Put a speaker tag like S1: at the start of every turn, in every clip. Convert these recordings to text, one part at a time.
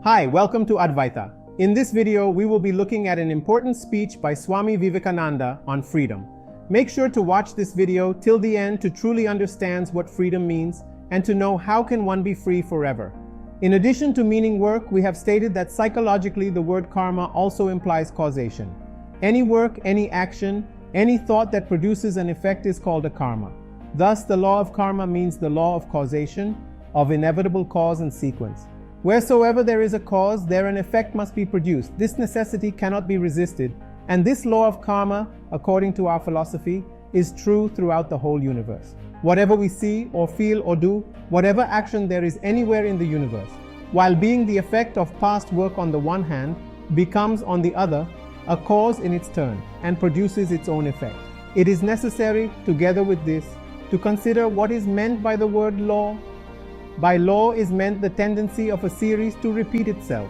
S1: Hi, welcome to Advaita. In this video, we will be looking at an important speech by Swami Vivekananda on freedom. Make sure to watch this video till the end to truly understand what freedom means and to know how can one be free forever. In addition to meaning work, we have stated that psychologically the word karma also implies causation. Any work, any action, any thought that produces an effect is called a karma. Thus, the law of karma means the law of causation, of inevitable cause and sequence. Wheresoever there is a cause, there an effect must be produced. This necessity cannot be resisted, and this law of karma, according to our philosophy, is true throughout the whole universe. Whatever we see or feel or do, whatever action there is anywhere in the universe, while being the effect of past work on the one hand, becomes on the other a cause in its turn and produces its own effect. It is necessary, together with this, to consider what is meant by the word law. By law is meant the tendency of a series to repeat itself.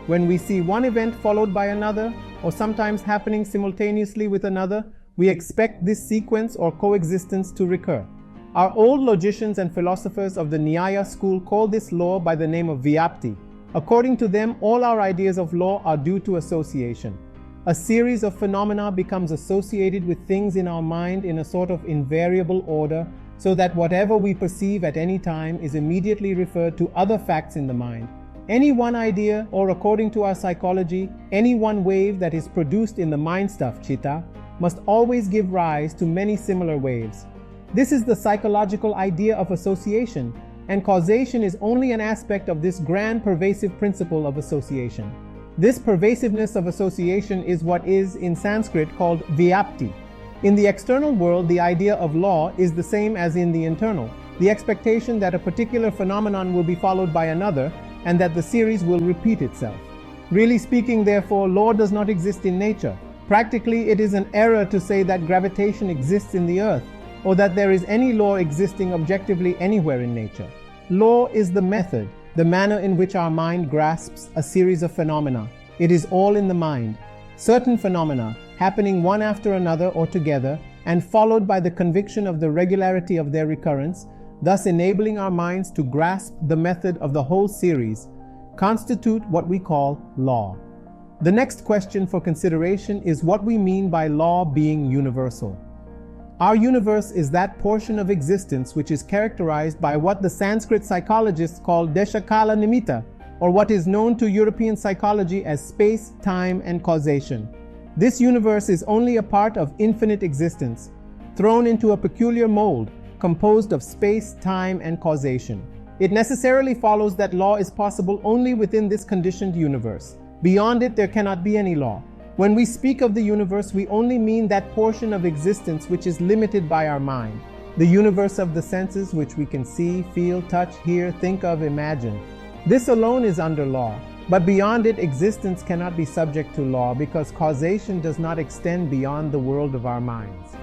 S1: When we see one event followed by another, or sometimes happening simultaneously with another, we expect this sequence or coexistence to recur. Our old logicians and philosophers of the Nyâyâ school call this law by the name of Vyâpti. According to them, all our ideas of law are due to association. A series of phenomena becomes associated with things in our mind in a sort of invariable order, so that whatever we perceive at any time is immediately referred to other facts in the mind. Any one idea, or according to our psychology, any one wave that is produced in the mind stuff, Chitta, must always give rise to many similar waves. This is the psychological idea of association, and causation is only an aspect of this grand pervasive principle of association. This pervasiveness of association is what is, in Sanskrit, called Vyâpti. In the external world, the idea of law is the same as in the internal, the expectation that a particular phenomenon will be followed by another and that the series will repeat itself. Really speaking, therefore, law does not exist in nature. Practically, it is an error to say that gravitation exists in the earth or that there is any law existing objectively anywhere in nature. Law is the method, the manner in which our mind grasps a series of phenomena. It is all in the mind. Certain phenomena, happening one after another or together, and followed by the conviction of the regularity of their recurrence, thus enabling our minds to grasp the method of the whole series, constitute what we call law. The next question for consideration is what we mean by law being universal. Our universe is that portion of existence which is characterized by what the Sanskrit psychologists call deshakala nimitta, or what is known to European psychology as space, time, and causation. This universe is only a part of infinite existence, thrown into a peculiar mold, composed of space, time, and causation. It necessarily follows that law is possible only within this conditioned universe. Beyond it, there cannot be any law. When we speak of the universe, we only mean that portion of existence which is limited by our mind. The universe of the senses which we can see, feel, touch, hear, think of, imagine. This alone is under law. But beyond it, existence cannot be subject to law because causation does not extend beyond the world of our minds.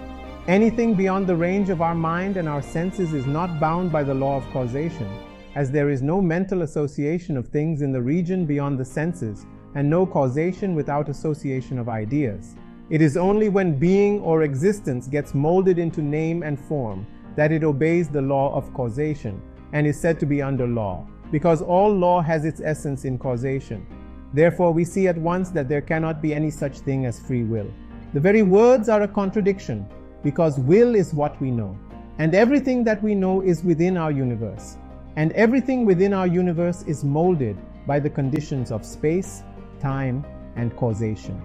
S1: Anything beyond the range of our mind and our senses is not bound by the law of causation, as there is no mental association of things in the region beyond the senses, and no causation without association of ideas. It is only when being or existence gets molded into name and form that it obeys the law of causation and is said to be under law, because all law has its essence in causation. Therefore, we see at once that there cannot be any such thing as free will. The very words are a contradiction, because will is what we know, and everything that we know is within our universe, and everything within our universe is molded by the conditions of space, time, and causation.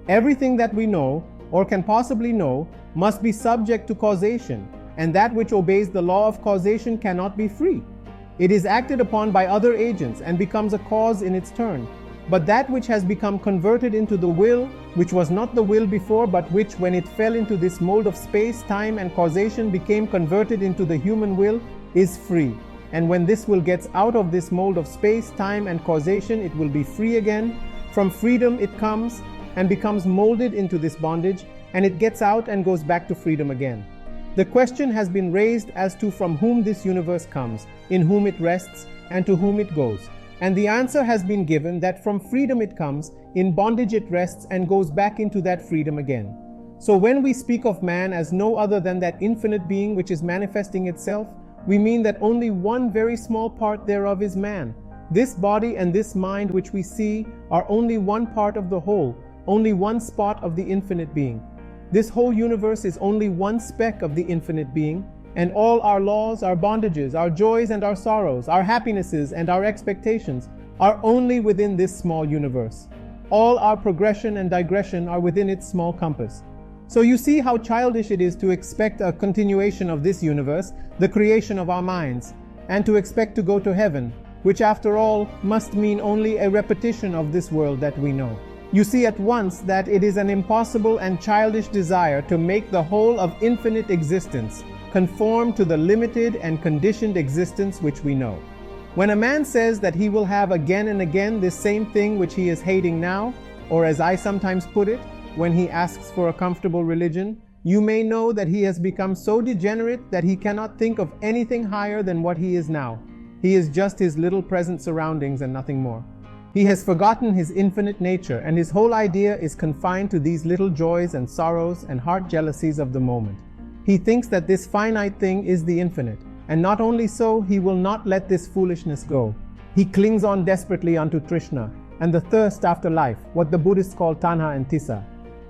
S1: Everything that we know, or can possibly know, must be subject to causation, and that which obeys the law of causation cannot be free. It is acted upon by other agents and becomes a cause in its turn. But that which has become converted into the will, which was not the will before, but which, when it fell into this mold of space, time, and causation, became converted into the human will, is free. And when this will gets out of this mold of space, time, and causation, it will be free again. From freedom it comes and becomes molded into this bondage, and it gets out and goes back to freedom again. The question has been raised as to from whom this universe comes, in whom it rests, and to whom it goes. And the answer has been given that from freedom it comes, in bondage it rests and goes back into that freedom again. So when we speak of man as no other than that infinite being which is manifesting itself, we mean that only one very small part thereof is man, This body and this mind which we see are only one part of the whole, only one spot of the infinite being. This whole universe is only one speck of the infinite being, and all our laws, our bondages, our joys and our sorrows, our happinesses and our expectations are only within this small universe. All our progression and digression are within its small compass. So you see how childish it is to expect a continuation of this universe, the creation of our minds, and to expect to go to heaven, which after all must mean only a repetition of this world that we know. You see at once that it is an impossible and childish desire to make the whole of infinite existence conform to the limited and conditioned existence which we know. When a man says that he will have again and again this same thing which he is hating now, or as I sometimes put it, when he asks for a comfortable religion, you may know that he has become so degenerate that he cannot think of anything higher than what he is now. He is just his little present surroundings and nothing more. He has forgotten his infinite nature, and his whole idea is confined to these little joys and sorrows and heart jealousies of the moment. He thinks that this finite thing is the infinite, and not only so, he will not let this foolishness go. He clings on desperately unto Trishna and the thirst after life, what the Buddhists call Tanha and Tissa.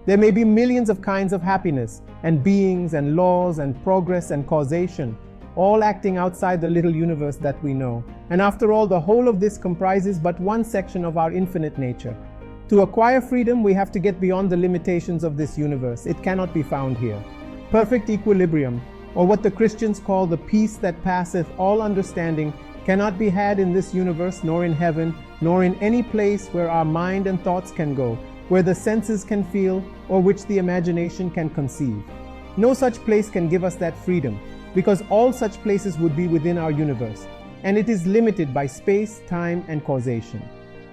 S1: There may be millions of kinds of happiness, and beings and laws and progress and causation, all acting outside the little universe that we know. And after all, the whole of this comprises but one section of our infinite nature. To acquire freedom, we have to get beyond the limitations of this universe. It cannot be found here. Perfect equilibrium, or what the Christians call the peace that passeth all understanding, cannot be had in this universe, nor in heaven, nor in any place where our mind and thoughts can go, where the senses can feel, or which the imagination can conceive. No such place can give us that freedom, because all such places would be within our universe, and it is limited by space, time, and causation.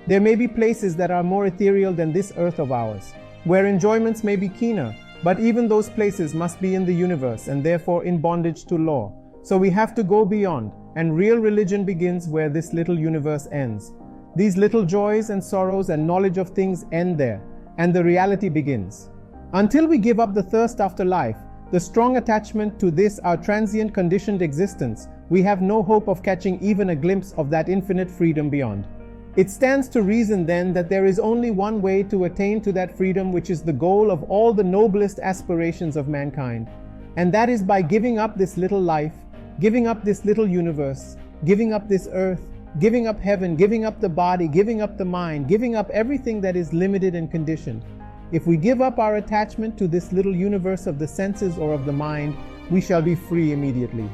S1: There may be places that are more ethereal than this earth of ours, where enjoyments may be keener, but even those places must be in the universe and therefore in bondage to law. So we have to go beyond, and real religion begins where this little universe ends. These little joys and sorrows and knowledge of things end there, and the reality begins. Until we give up the thirst after life, the strong attachment to this our transient conditioned existence, we have no hope of catching even a glimpse of that infinite freedom beyond. It stands to reason then that there is only one way to attain to that freedom, which is the goal of all the noblest aspirations of mankind, and that is by giving up this little life, giving up this little universe, giving up this earth, giving up heaven, giving up the body, giving up the mind, giving up everything that is limited and conditioned. If we give up our attachment to this little universe of the senses or of the mind, we shall be free immediately.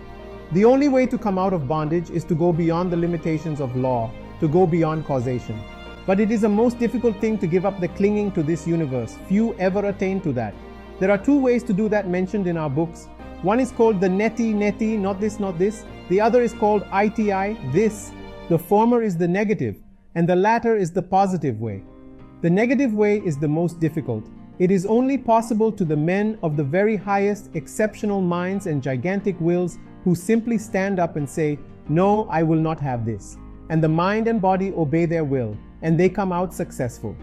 S1: The only way to come out of bondage is to go beyond the limitations of law, to go beyond causation. But it is a most difficult thing to give up the clinging to this universe. Few ever attain to that. There are two ways to do that mentioned in our books. One is called the neti, not this. The other is called iti, this. The former is the negative, and the latter is the positive way. The negative way is the most difficult. It is only possible to the men of the very highest exceptional minds and gigantic wills who simply stand up and say, "No, I will not have this." And the mind and body obey their will, and they come out successful.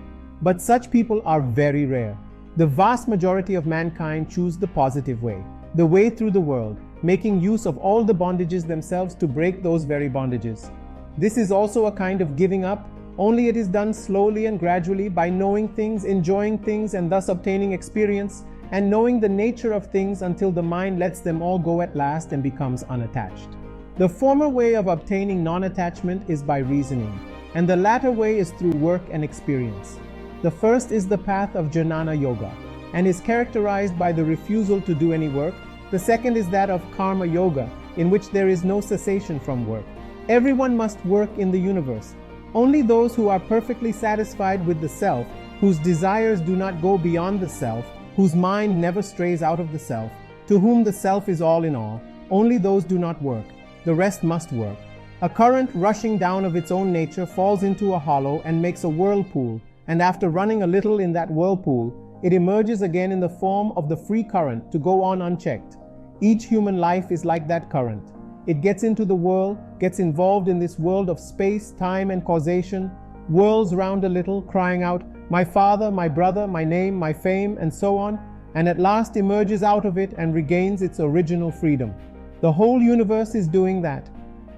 S1: But such people are very rare. The vast majority of mankind choose the positive way, the way through the world, making use of all the bondages themselves to break those very bondages. This is also a kind of giving up, only it is done slowly and gradually by knowing things, enjoying things, and thus obtaining experience, and knowing the nature of things until the mind lets them all go at last and becomes unattached. The former way of obtaining non-attachment is by reasoning, and the latter way is through work and experience. The first is the path of Jnana Yoga, and is characterized by the refusal to do any work. The second is that of Karma Yoga, in which there is no cessation from work. Everyone must work in the universe. Only those who are perfectly satisfied with the self, whose desires do not go beyond the self, whose mind never strays out of the self, to whom the self is all in all, only those do not work. The rest must work. A current rushing down of its own nature falls into a hollow and makes a whirlpool, and after running a little in that whirlpool, it emerges again in the form of the free current to go on unchecked. Each human life is like that current. It gets into the whirl, gets involved in this world of space, time, and causation, whirls round a little, crying out, "My father, my brother, my name, my fame," and so on, and at last emerges out of it and regains its original freedom. The whole universe is doing that.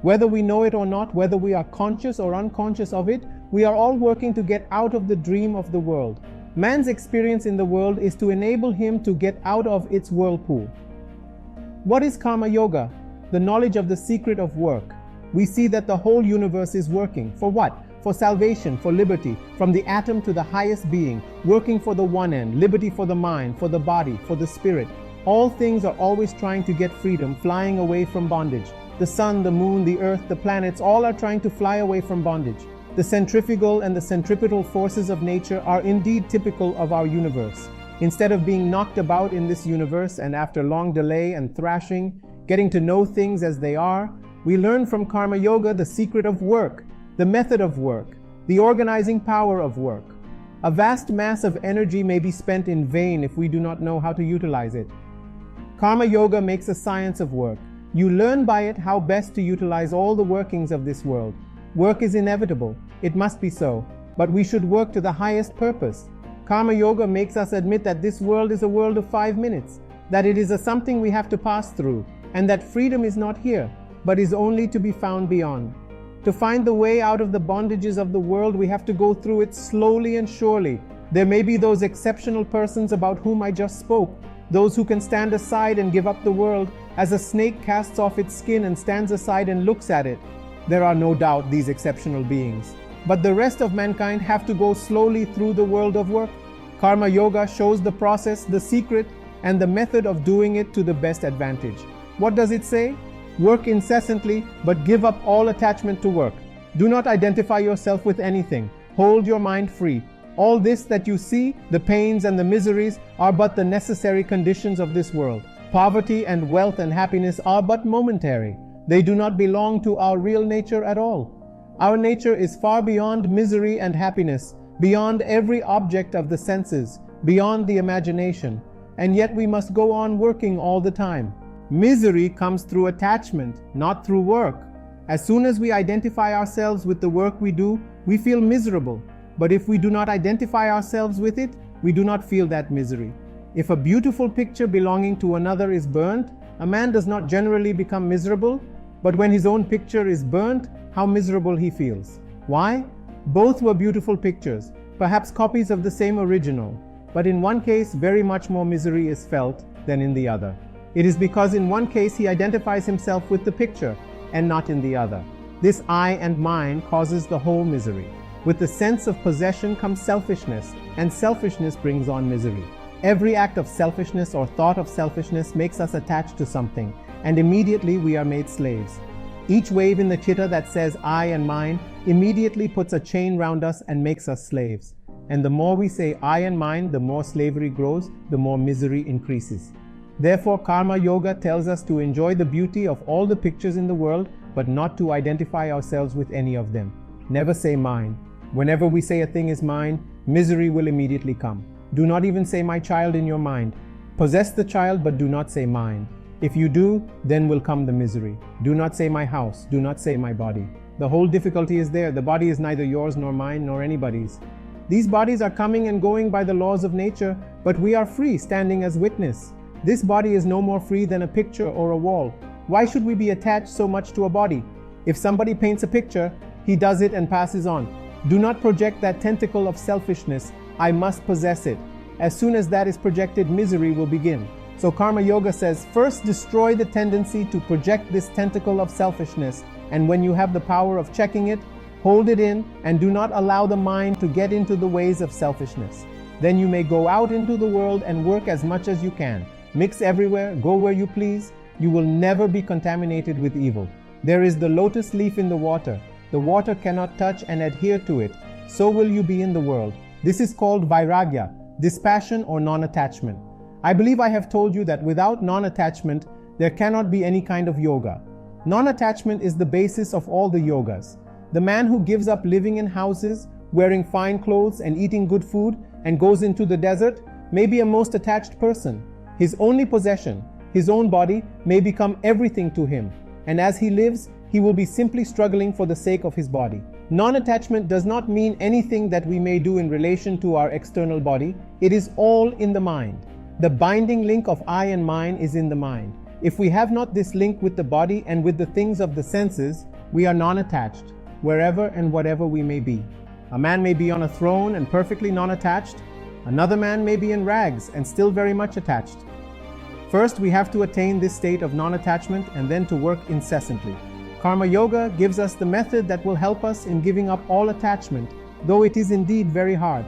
S1: Whether we know it or not, whether we are conscious or unconscious of it, we are all working to get out of the dream of the world. Man's experience in the world is to enable him to get out of its whirlpool. What is karma yoga? The knowledge of the secret of work. We see that the whole universe is working. For what? For salvation, for liberty, from the atom to the highest being, working for the one end, liberty for the mind, for the body, for the spirit. All things are always trying to get freedom, flying away from bondage. The sun, the moon, the earth, the planets, all are trying to fly away from bondage. The centrifugal and the centripetal forces of nature are indeed typical of our universe. Instead of being knocked about in this universe and after long delay and thrashing, getting to know things as they are, we learn from karma yoga the secret of work, the method of work, the organizing power of work. A vast mass of energy may be spent in vain if we do not know how to utilize it. Karma yoga makes a science of work. You learn by it how best to utilize all the workings of this world. Work is inevitable. It must be so. But we should work to the highest purpose. Karma yoga makes us admit that this world is a world of 5 minutes, that it is something we have to pass through, and that freedom is not here, but is only to be found beyond. To find the way out of the bondages of the world, we have to go through it slowly and surely. There may be those exceptional persons about whom I just spoke, those who can stand aside and give up the world, as a snake casts off its skin and stands aside and looks at it. There are no doubt these exceptional beings. But the rest of mankind have to go slowly through the world of work. Karma yoga shows the process, the secret, and the method of doing it to the best advantage. What does it say? Work incessantly, but give up all attachment to work. Do not identify yourself with anything. Hold your mind free. All this that you see, the pains and the miseries, are but the necessary conditions of this world. Poverty and wealth and happiness are but momentary. They do not belong to our real nature at all. Our nature is far beyond misery and happiness, beyond every object of the senses, beyond the imagination, and yet we must go on working all the time. Misery comes through attachment, not through work. As soon as we identify ourselves with the work we do, we feel miserable. But if we do not identify ourselves with it, we do not feel that misery. If a beautiful picture belonging to another is burnt, a man does not generally become miserable, but when his own picture is burnt, how miserable he feels. Why? Both were beautiful pictures, perhaps copies of the same original, but in one case very much more misery is felt than in the other. It is because in one case he identifies himself with the picture and not in the other. This I and mine causes the whole misery. With the sense of possession comes selfishness, and selfishness brings on misery. Every act of selfishness or thought of selfishness makes us attached to something, and immediately we are made slaves. Each wave in the Chitta that says I and mine immediately puts a chain round us and makes us slaves. And the more we say I and mine, the more slavery grows, the more misery increases. Therefore, Karma Yoga tells us to enjoy the beauty of all the pictures in the world, but not to identify ourselves with any of them. Never say mine. Whenever we say a thing is mine, misery will immediately come. Do not even say my child in your mind. Possess the child, but do not say mine. If you do, then will come the misery. Do not say my house. Do not say my body. The whole difficulty is there. The body is neither yours nor mine nor anybody's. These bodies are coming and going by the laws of nature, but we are free, standing as witness. This body is no more free than a picture or a wall. Why should we be attached so much to a body? If somebody paints a picture, he does it and passes on. Do not project that tentacle of selfishness, I must possess it. As soon as that is projected, misery will begin. So Karma Yoga says, first destroy the tendency to project this tentacle of selfishness, and when you have the power of checking it, hold it in and do not allow the mind to get into the ways of selfishness. Then you may go out into the world and work as much as you can. Mix everywhere, go where you please. You will never be contaminated with evil. There is the lotus leaf in the water. The water cannot touch and adhere to it. So will you be in the world. This is called vairagya, dispassion or non-attachment. I believe I have told you that without non-attachment, there cannot be any kind of yoga. Non-attachment is the basis of all the yogas. The man who gives up living in houses, wearing fine clothes and eating good food and goes into the desert may be a most attached person. His only possession, his own body, may become everything to him. And as he lives, he will be simply struggling for the sake of his body. Non-attachment does not mean anything that we may do in relation to our external body. It is all in the mind. The binding link of I and mine is in the mind. If we have not this link with the body and with the things of the senses, we are non-attached, wherever and whatever we may be. A man may be on a throne and perfectly non-attached. Another man may be in rags and still very much attached. First, we have to attain this state of non-attachment and then to work incessantly. Karma Yoga gives us the method that will help us in giving up all attachment, though it is indeed very hard.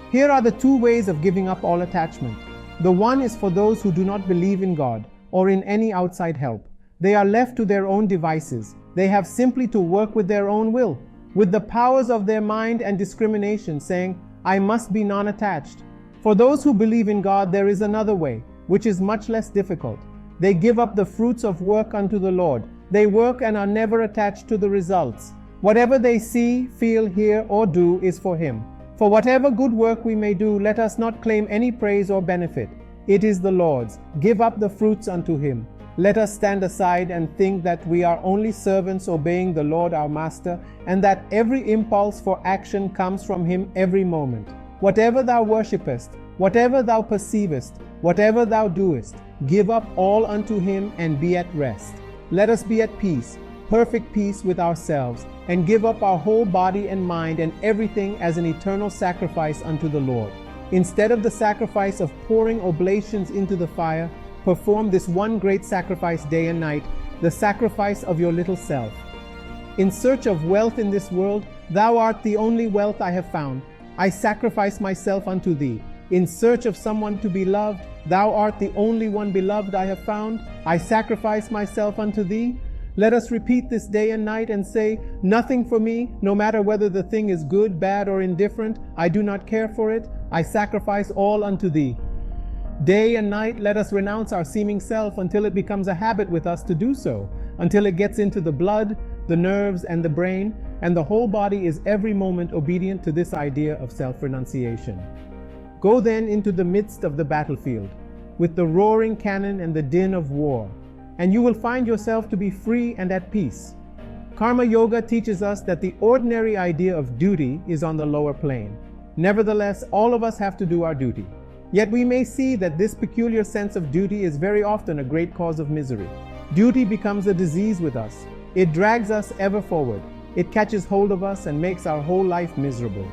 S1: Here are the two ways of giving up all attachment. The one is for those who do not believe in God or in any outside help. They are left to their own devices. They have simply to work with their own will, with the powers of their mind and discrimination, saying, I must be non-attached. For those who believe in God, there is another way, which is much less difficult. They give up the fruits of work unto the Lord. They work and are never attached to the results. Whatever they see, feel, hear, or do is for Him. For whatever good work we may do, let us not claim any praise or benefit. It is the Lord's. Give up the fruits unto Him. Let us stand aside and think that we are only servants obeying the Lord our Master, and that every impulse for action comes from Him every moment. Whatever thou worshippest, whatever thou perceivest, whatever thou doest, give up all unto Him and be at rest. Let us be at peace, perfect peace with ourselves, and give up our whole body and mind and everything as an eternal sacrifice unto the Lord. Instead of the sacrifice of pouring oblations into the fire, perform this one great sacrifice day and night, the sacrifice of your little self. In search of wealth in this world, thou art the only wealth I have found. I sacrifice myself unto thee. In search of someone to be loved, thou art the only one beloved I have found. I sacrifice myself unto thee. Let us repeat this day and night and say, nothing for me, no matter whether the thing is good, bad, or indifferent. I do not care for it. I sacrifice all unto thee. Day and night, let us renounce our seeming self until it becomes a habit with us to do so, until it gets into the blood, the nerves, and the brain, and the whole body is every moment obedient to this idea of self-renunciation. Go then into the midst of the battlefield, with the roaring cannon and the din of war, and you will find yourself to be free and at peace. Karma Yoga teaches us that the ordinary idea of duty is on the lower plane. Nevertheless, all of us have to do our duty. Yet we may see that this peculiar sense of duty is very often a great cause of misery. Duty becomes a disease with us. It drags us ever forward. It catches hold of us and makes our whole life miserable.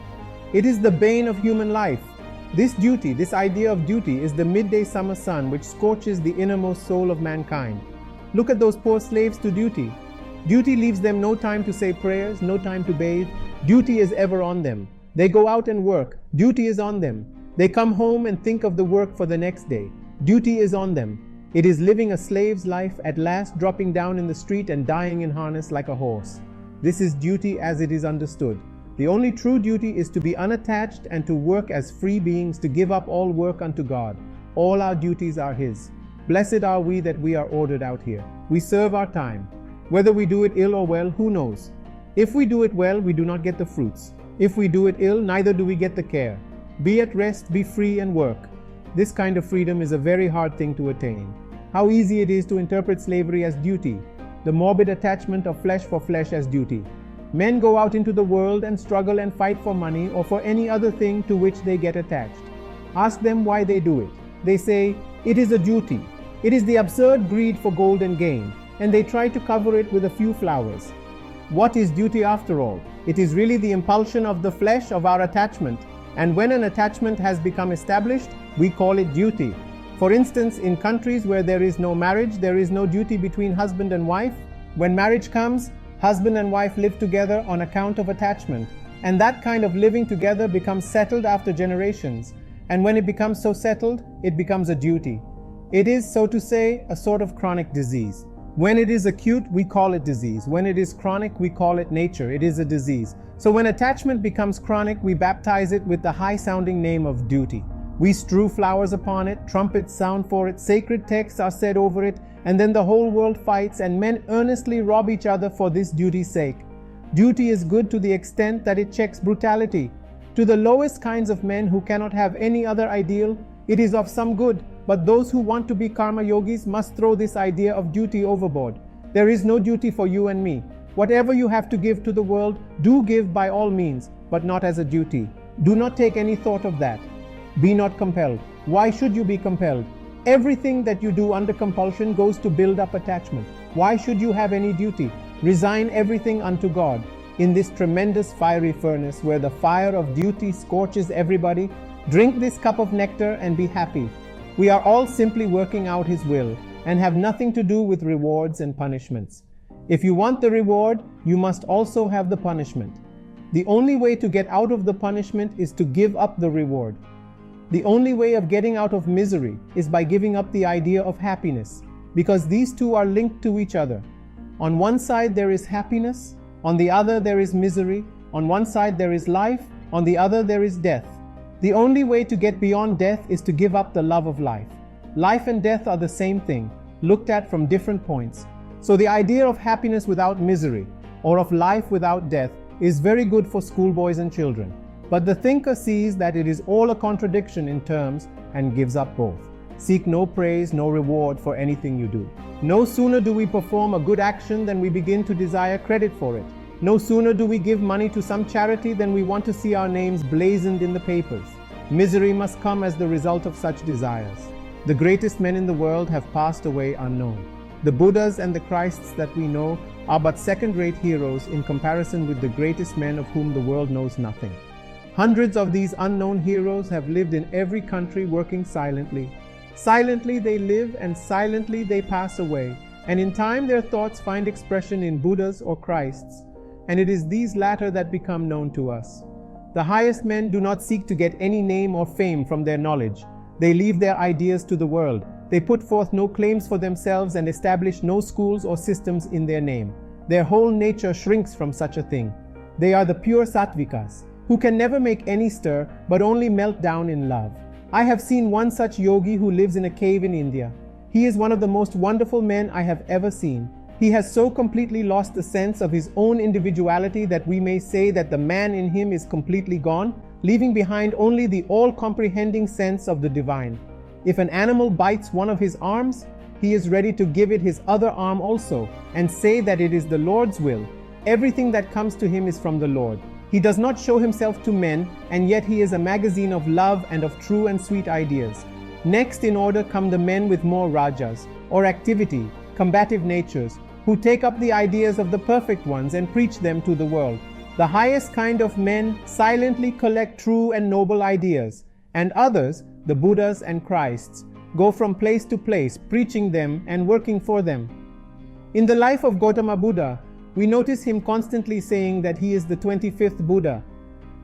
S1: It is the bane of human life. This duty, this idea of duty, is the midday summer sun which scorches the innermost soul of mankind. Look at those poor slaves to duty. Duty leaves them no time to say prayers, no time to bathe. Duty is ever on them. They go out and work. Duty is on them. They come home and think of the work for the next day. Duty is on them. It is living a slave's life, at last dropping down in the street and dying in harness like a horse. This is duty as it is understood. The only true duty is to be unattached and to work as free beings, to give up all work unto God. All our duties are His. Blessed are we that we are ordered out here. We serve our time. Whether we do it ill or well, who knows? If we do it well, we do not get the fruits. If we do it ill, neither do we get the care. Be at rest, be free, and work. This kind of freedom is a very hard thing to attain. How easy it is to interpret slavery as duty, the morbid attachment of flesh for flesh as duty. Men go out into the world and struggle and fight for money or for any other thing to which they get attached. Ask them why they do it. They say, it is a duty. It is the absurd greed for gold and gain, and they try to cover it with a few flowers. What is duty after all? It is really the impulsion of the flesh of our attachment, and when an attachment has become established, we call it duty. For instance, in countries where there is no marriage, there is no duty between husband and wife. When marriage comes, husband and wife live together on account of attachment, and that kind of living together becomes settled after generations, and when it becomes so settled, it becomes a duty. It is, so to say, a sort of chronic disease. When it is acute, we call it disease. When it is chronic, we call it nature. It is a disease. So when attachment becomes chronic, we baptize it with the high-sounding name of duty. We strew flowers upon it, trumpets sound for it, sacred texts are said over it, and then the whole world fights, and men earnestly rob each other for this duty's sake. Duty is good to the extent that it checks brutality. To the lowest kinds of men who cannot have any other ideal, it is of some good, but those who want to be karma yogis must throw this idea of duty overboard. There is no duty for you and me. Whatever you have to give to the world, do give by all means, but not as a duty. Do not take any thought of that. Be not compelled. Why should you be compelled? Everything that you do under compulsion goes to build up attachment. Why should you have any duty? Resign everything unto God. In this tremendous fiery furnace where the fire of duty scorches everybody, drink this cup of nectar and be happy. We are all simply working out His will and have nothing to do with rewards and punishments. If you want the reward, you must also have the punishment. The only way to get out of the punishment is to give up the reward. The only way of getting out of misery is by giving up the idea of happiness, because these two are linked to each other. On one side there is happiness, on the other there is misery. On one side there is life, on the other there is death. The only way to get beyond death is to give up the love of life. Life and death are the same thing, looked at from different points. So the idea of happiness without misery, or of life without death, is very good for schoolboys and children. But the thinker sees that it is all a contradiction in terms and gives up both. Seek no praise, no reward for anything you do. No sooner do we perform a good action than we begin to desire credit for it. No sooner do we give money to some charity than we want to see our names blazoned in the papers. Misery must come as the result of such desires. The greatest men in the world have passed away unknown. The Buddhas and the Christs that we know are but second-rate heroes in comparison with the greatest men of whom the world knows nothing. Hundreds of these unknown heroes have lived in every country working silently. Silently they live and silently they pass away, and in time their thoughts find expression in Buddhas or Christs, and it is these latter that become known to us. The highest men do not seek to get any name or fame from their knowledge. They leave their ideas to the world. They put forth no claims for themselves and establish no schools or systems in their name. Their whole nature shrinks from such a thing. They are the pure sattvikas, who can never make any stir but only melt down in love. I have seen one such yogi who lives in a cave in India. He is one of the most wonderful men I have ever seen. He has so completely lost the sense of his own individuality that we may say that the man in him is completely gone, leaving behind only the all-comprehending sense of the divine. If an animal bites one of his arms, he is ready to give it his other arm also, and say that it is the Lord's will. Everything that comes to him is from the Lord. He does not show himself to men, and yet he is a magazine of love and of true and sweet ideas. Next in order come the men with more rajas, or activity, combative natures, who take up the ideas of the perfect ones and preach them to the world. The highest kind of men silently collect true and noble ideas, and others, the Buddhas and Christs, go from place to place preaching them and working for them. In the life of Gautama Buddha, we notice him constantly saying that he is the 25th Buddha.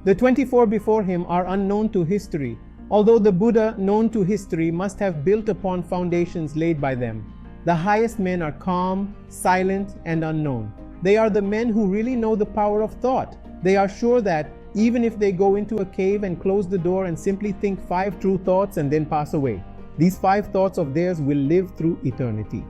S1: The 24 before him are unknown to history, although the Buddha known to history must have built upon foundations laid by them. The highest men are calm, silent, and unknown. They are the men who really know the power of thought. They are sure that even if they go into a cave and close the door and simply think 5 true thoughts and then pass away, these 5 thoughts of theirs will live through eternity.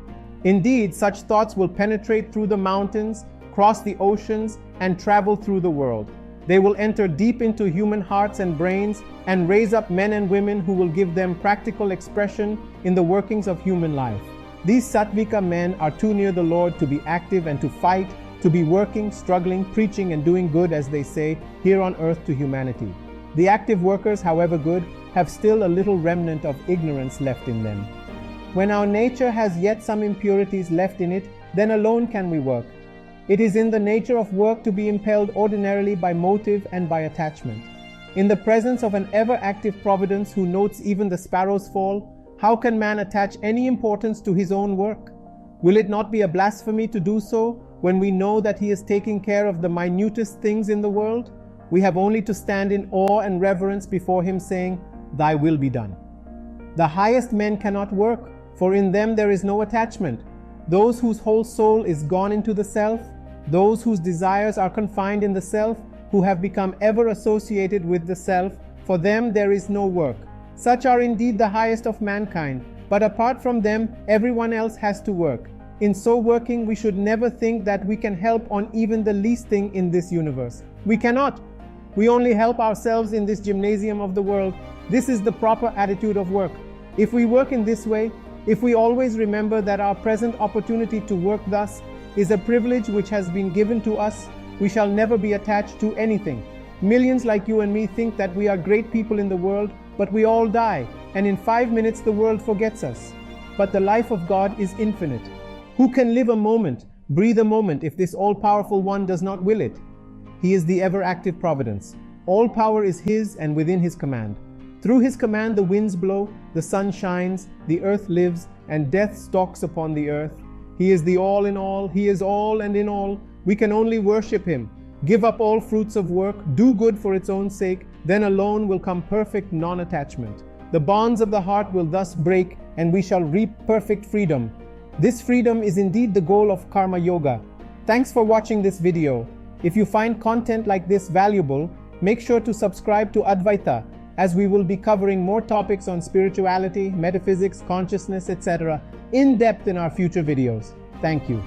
S1: Indeed, such thoughts will penetrate through the mountains, cross the oceans, and travel through the world. They will enter deep into human hearts and brains and raise up men and women who will give them practical expression in the workings of human life. These Sattvika men are too near the Lord to be active and to fight, to be working, struggling, preaching, and doing good, as they say, here on earth to humanity. The active workers, however good, have still a little remnant of ignorance left in them. When our nature has yet some impurities left in it, then alone can we work. It is in the nature of work to be impelled ordinarily by motive and by attachment. In the presence of an ever-active providence who notes even the sparrow's fall, how can man attach any importance to his own work? Will it not be a blasphemy to do so when we know that he is taking care of the minutest things in the world? We have only to stand in awe and reverence before him, saying, "Thy will be done." The highest men cannot work, for in them there is no attachment. Those whose whole soul is gone into the self, those whose desires are confined in the self, who have become ever associated with the self, for them there is no work. Such are indeed the highest of mankind, but apart from them, everyone else has to work. In so working, we should never think that we can help on even the least thing in this universe. We cannot. We only help ourselves in this gymnasium of the world. This is the proper attitude of work. If we work in this way, if we always remember that our present opportunity to work thus is a privilege which has been given to us, we shall never be attached to anything. Millions like you and me think that we are great people in the world, but we all die. and in 5 minutes the world forgets us. But the life of God is infinite. Who can live a moment, breathe a moment, if this all-powerful one does not will it? He is the ever-active providence. All power is His and within His command. Through His command the winds blow, the sun shines, the earth lives, and death stalks upon the earth. He is the all in all, He is all and in all. We can only worship Him. Give up all fruits of work, do good for its own sake, then alone will come perfect non-attachment. The bonds of the heart will thus break, and we shall reap perfect freedom. This freedom is indeed the goal of Karma Yoga. Thanks for watching this video. If you find content like this valuable, make sure to subscribe to Advaita, as we will be covering more topics on spirituality, metaphysics, consciousness, etc. in depth in our future videos. Thank you.